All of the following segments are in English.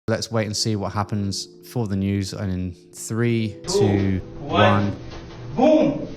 Let's wait and see what happens for the news. And in 3, 2, 1. Boom!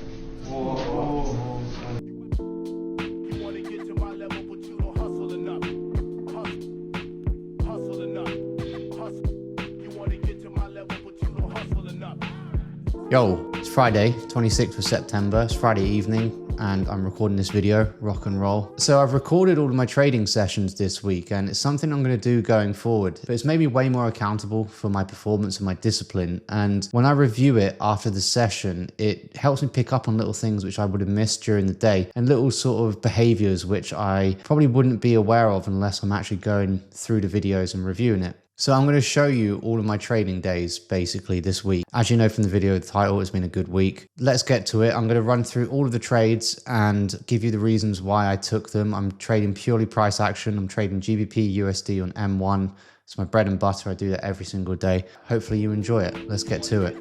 Yo, it's Friday, 26th of September. It's Friday evening and I'm recording this video, rock and roll. So I've recorded all of my trading sessions this week and it's something I'm going to do going forward, but it's made me way more accountable for my performance and my discipline. And when I review it after the session, it helps me pick up on little things which I would have missed during the day and little sort of behaviors which I probably wouldn't be aware of unless I'm actually going through the videos and reviewing it. So I'm going to show you all of my trading days basically this week. As you know from the video title, it's been a good week. Let's get to it. I'm going to run through all of the trades and give you the reasons why I took them. I'm trading purely price action. I'm trading GBP USD on M1. It's my bread and butter. I do that every single day. Hopefully you enjoy it. Let's get to it.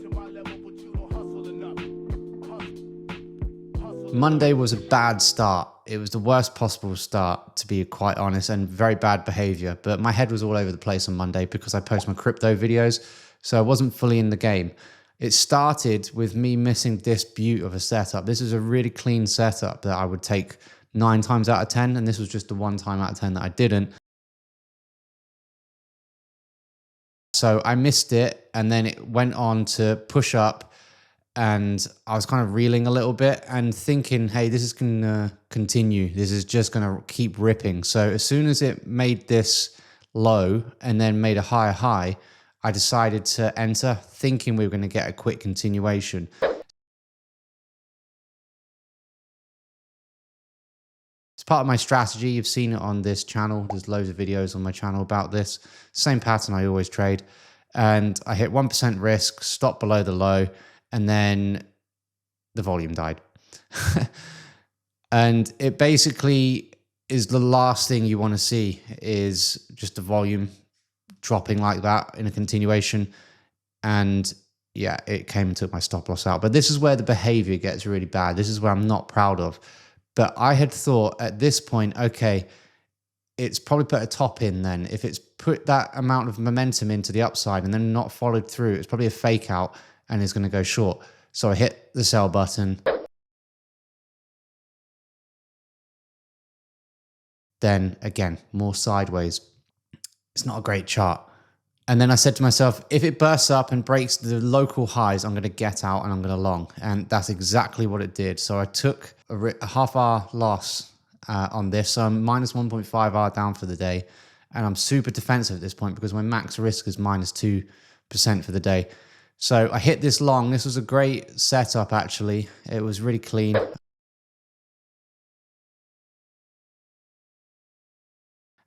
Monday was a bad start. It was the worst possible start, to be quite honest, and very bad behavior. But my head was all over the place on Monday because I post my crypto videos, so I wasn't fully in the game. It started with me missing this beaut of a setup. This is a really clean setup that I would take 9 times out of 10, and this was just the 1 time out of 10 that I didn't. So I missed it, and then it went on to push up. And I was kind of reeling a little bit and thinking, hey, this is going to continue. This is just going to keep ripping. So as soon as it made this low and then made a higher high, I decided to enter thinking we were going to get a quick continuation. It's part of my strategy. You've seen it on this channel. There's loads of videos on my channel about this. Same pattern I always trade. And I hit 1% risk, stop below the low, and then the volume died. And it basically is the last thing you want to see, is just the volume dropping like that in a continuation. And yeah, it came and took my stop loss out. But this is where the behavior gets really bad. This is where I'm not proud of. But I had thought at this point, okay, it's probably put a top in then. If it's put that amount of momentum into the upside and then not followed through, it's probably a fake out and is going to go short. So I hit the sell button. Then again, more sideways. It's not a great chart. And then I said to myself, if it bursts up and breaks the local highs, I'm going to get out and I'm going to long. And that's exactly what it did. So I took a half-hour loss on this. So I'm minus 1.5 hour down for the day. And I'm super defensive at this point because my max risk is minus 2% for the day. So I hit this long. This was a great setup, actually. It was really clean.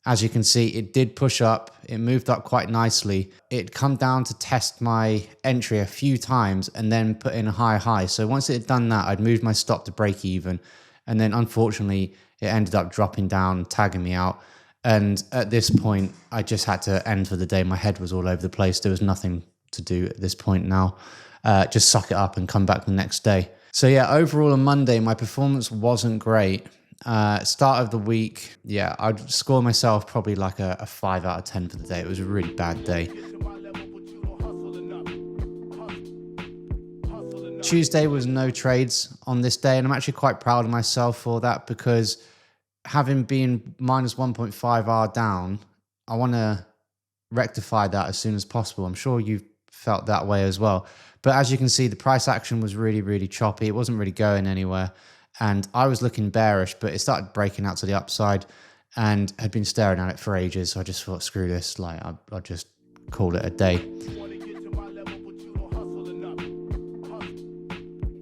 As you can see, it did push up. It moved up quite nicely. It come down to test my entry a few times and then put in a higher high. So once it had done that, I'd moved my stop to break even. And then unfortunately, it ended up dropping down, tagging me out. And at this point, I just had to end for the day. My head was all over the place. There was nothing to do at this point now. Just suck it up and come back the next day. So yeah, overall on Monday, my performance wasn't great. Start of the week, yeah, I'd score myself probably like a 5 out of 10 for the day. It was a really bad day. Tuesday was no trades on this day, and I'm actually quite proud of myself for that because having been minus 1.5 hour down, I want to rectify that as soon as possible. I'm sure you've felt that way as well. But as you can see, the price action was really, really choppy. It wasn't really going anywhere. And I was looking bearish, but it started breaking out to the upside and had been staring at it for ages. So I just thought, screw this, like I'll just call it a day.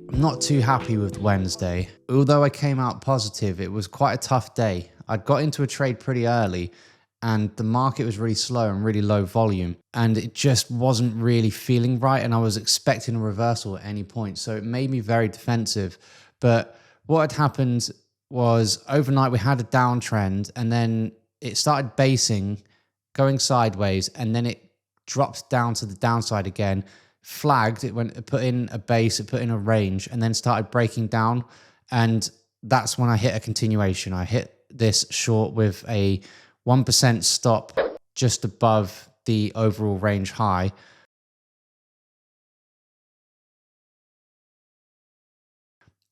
I'm not too happy with Wednesday. Although I came out positive, it was quite a tough day. I'd got into a trade pretty early and the market was really slow and really low volume, and it just wasn't really feeling right, and I was expecting a reversal at any point, so it made me very defensive. But what had happened was overnight we had a downtrend, and then it started basing, going sideways, and then it dropped down to the downside again, flagged, it put in a base, it put in a range, and then started breaking down, and that's when I hit a continuation. I hit this short with a 1% stop just above the overall range high.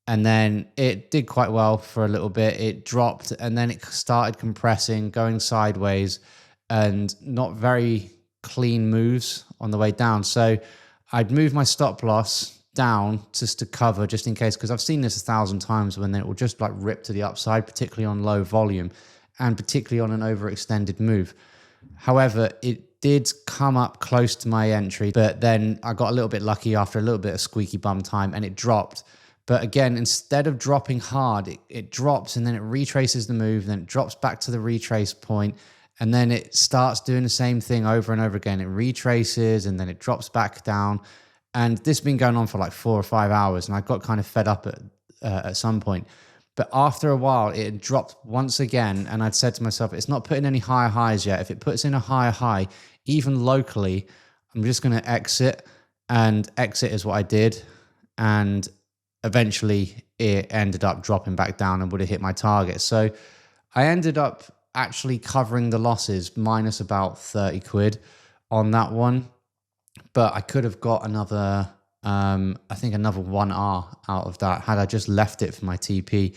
And then it did quite well for a little bit. It dropped and then it started compressing, going sideways, and not very clean moves on the way down. So I'd move my stop loss down just to cover, just in case, because I've seen this 1,000 times when it will just like rip to the upside, particularly on low volume and particularly on an overextended move. However, it did come up close to my entry, but then I got a little bit lucky after a little bit of squeaky bum time and it dropped. But again, instead of dropping hard, it drops and then it retraces the move, then it drops back to the retrace point, and then it starts doing the same thing over and over again. It retraces and then it drops back down. And this has been going on for like 4 or 5 hours, and I got kind of fed up at some point. But after a while, it dropped once again, and I'd said to myself, it's not putting any higher highs yet. If it puts in a higher high, even locally, I'm just going to exit, and exit is what I did. And eventually it ended up dropping back down and would have hit my target. So I ended up actually covering the losses minus about 30 quid on that one. But I could have got another, I think another 1R out of that had I just left it for my TP.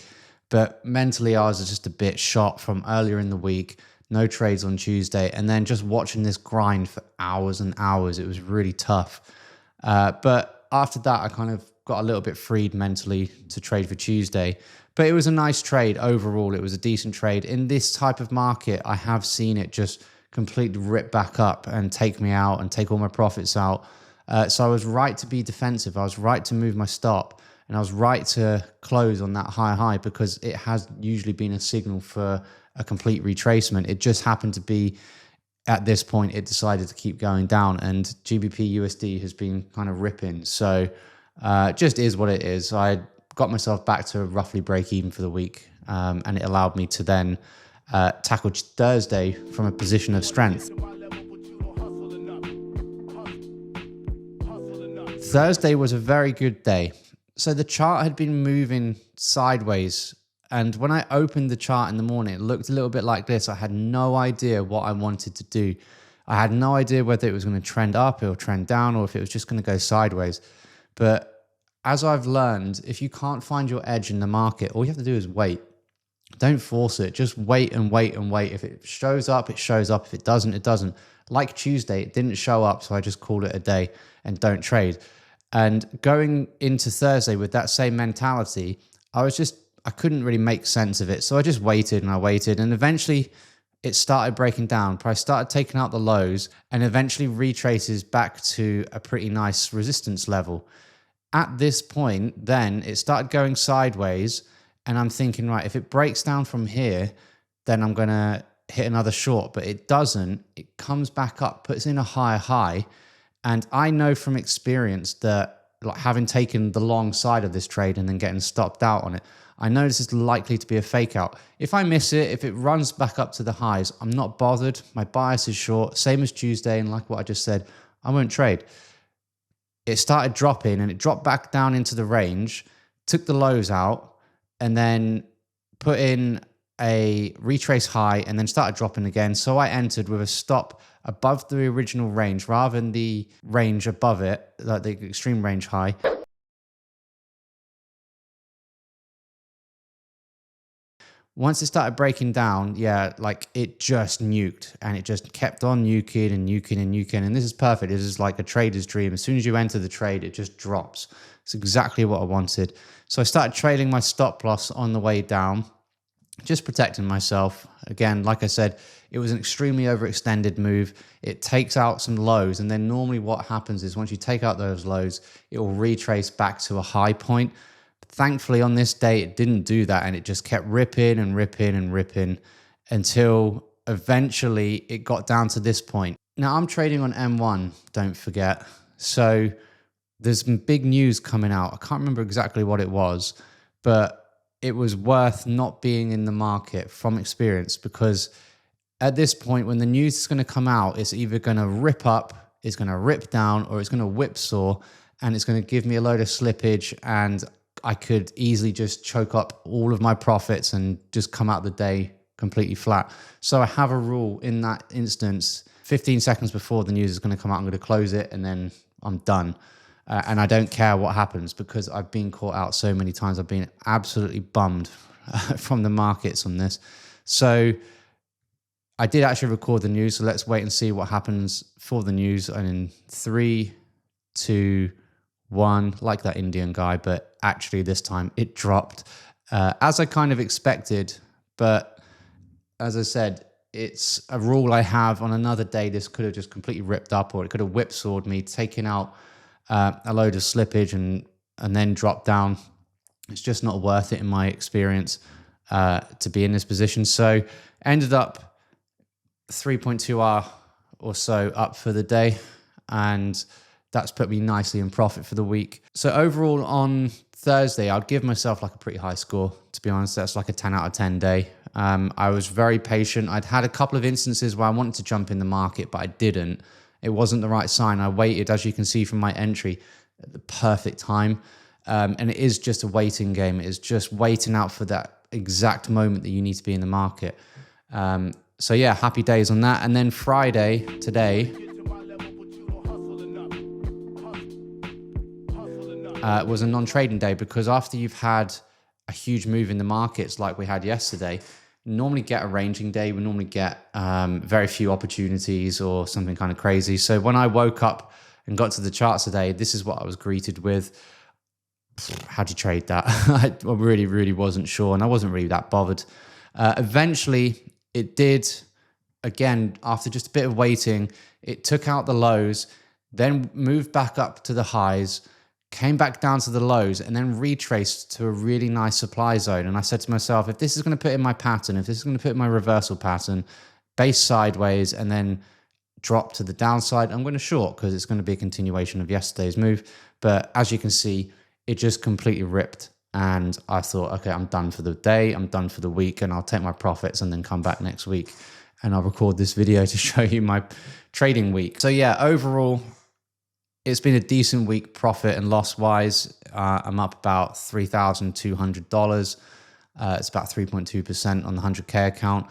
But mentally I was just a bit shot from earlier in the week, no trades on Tuesday, and then just watching this grind for hours and hours. It was really tough. But after that, I kind of got a little bit freed mentally to trade for Tuesday. But it was a nice trade overall. It was a decent trade. In this type of market, I have seen it just completely rip back up and take me out and take all my profits out. So I was right to be defensive. I was right to move my stop. And I was right to close on that high because it has usually been a signal for a complete retracement. It just happened to be at this point, it decided to keep going down, and GBP USD has been kind of ripping. So just is what it is. I got myself back to roughly break even for the week, and it allowed me to then tackle Thursday from a position of strength. Thursday was a very good day. So the chart had been moving sideways, and when I opened the chart in the morning, it looked a little bit like this. I had no idea what I wanted to do. I had no idea whether it was going to trend up or trend down, or if it was just going to go sideways. But as I've learned, if you can't find your edge in the market, all you have to do is wait. Don't force it. Just wait and wait and wait. If it shows up, it shows up. If it doesn't, it doesn't. Like Tuesday, it didn't show up, so I just called it a day and don't trade. And going into Thursday with that same mentality, I couldn't really make sense of it. So I just waited and I waited, and eventually it started breaking down. Price started taking out the lows and eventually retraces back to a pretty nice resistance level. At this point, then it started going sideways, and I'm thinking, right, if it breaks down from here, then I'm going to hit another short, but it doesn't. It comes back up, puts in a higher high. And I know from experience that, like, having taken the long side of this trade and then getting stopped out on it, I know this is likely to be a fake out. If I miss it, if it runs back up to the highs, I'm not bothered. My bias is short, same as Tuesday. And like what I just said, I won't trade. It started dropping and it dropped back down into the range, took the lows out, and then put in a retrace high and then started dropping again. So I entered with a stop above the original range rather than the range above it, like the extreme range high. Once it started breaking down, yeah, like it just nuked, and it just kept on nuking and nuking and nuking. And this is perfect. This is like a trader's dream. As soon as you enter the trade, it just drops. It's exactly what I wanted. So I started trading my stop loss on the way down, just protecting myself. Again, like I said, it was an extremely overextended move. It takes out some lows, and then normally what happens is once you take out those lows, it will retrace back to a high point. Thankfully, on this day, it didn't do that, and it just kept ripping and ripping and ripping until eventually it got down to this point. Now, I'm trading on M1, don't forget. So there's some big news coming out. I can't remember exactly what it was, but it was worth not being in the market from experience, because at this point, when the news is going to come out, it's either going to rip up, it's going to rip down, or it's going to whipsaw, and it's going to give me a load of slippage, and I could easily just choke up all of my profits and just come out the day completely flat. So I have a rule in that instance, 15 seconds before the news is going to come out, I'm going to close it and then I'm done. And I don't care what happens because I've been caught out so many times. I've been absolutely bummed from the markets on this. So I did actually record the news. So let's wait and see what happens for the news. And in 3, 2, 1, like that Indian guy, but actually this time it dropped as I kind of expected. But as I said, it's a rule I have. On another day, this could have just completely ripped up, or it could have whipsawed me, taking out a load of slippage and then drop down. It's just not worth it in my experience to be in this position. So ended up 3.2 hour or so up for the day, and that's put me nicely in profit for the week. So overall on Thursday, I'd give myself like a pretty high score, to be honest. That's like a 10 out of 10 day. I was very patient. I'd had a couple of instances where I wanted to jump in the market, but I didn't. It wasn't the right sign. I waited, as you can see from my entry, at the perfect time. And it is just a waiting game. It is just waiting out for that exact moment that you need to be in the market. So yeah, happy days on that. And then Friday, today, was a non-trading day, because after you've had a huge move in the markets like we had yesterday, you normally get a ranging day. We normally get very few opportunities or something kind of crazy. So when I woke up and got to the charts today, this is what I was greeted with. How do you trade that? I really, really wasn't sure, and I wasn't really that bothered. Eventually, it did, again, after just a bit of waiting, it took out the lows, then moved back up to the highs, came back down to the lows, and then retraced to a really nice supply zone. And I said to myself, if this is going to put in my pattern, if this is going to put in my reversal pattern, base sideways and then drop to the downside, I'm going to short, because it's going to be a continuation of yesterday's move. But as you can see, it just completely ripped. And I thought, okay, I'm done for the day, I'm done for the week, and I'll take my profits and then come back next week. And I'll record this video to show you my trading week. So yeah, overall, it's been a decent week profit and loss wise. I'm up about $3,200. It's about 3.2% on the 100K account.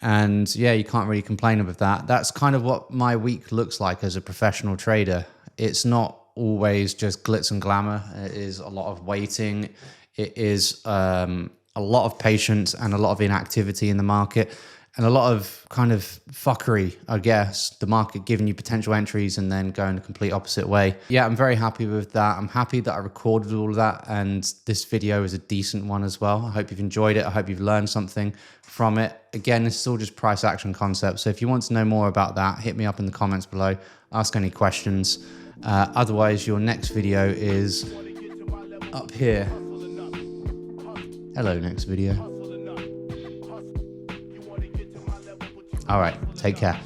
And yeah, you can't really complain about that. That's kind of what my week looks like as a professional trader. It's not always just glitz and glamour. It is a lot of waiting. It is a lot of patience and a lot of inactivity in the market, and a lot of kind of fuckery, I guess. The market giving you potential entries and then going the complete opposite way. Yeah, I'm very happy with that. I'm happy that I recorded all of that, and this video is a decent one as well. I hope you've enjoyed it. I hope you've learned something from it. Again, this is all just price action concepts. So if you want to know more about that, hit me up in the comments below. Ask any questions. Otherwise, your next video is up here. Hello, next video. All right, take care.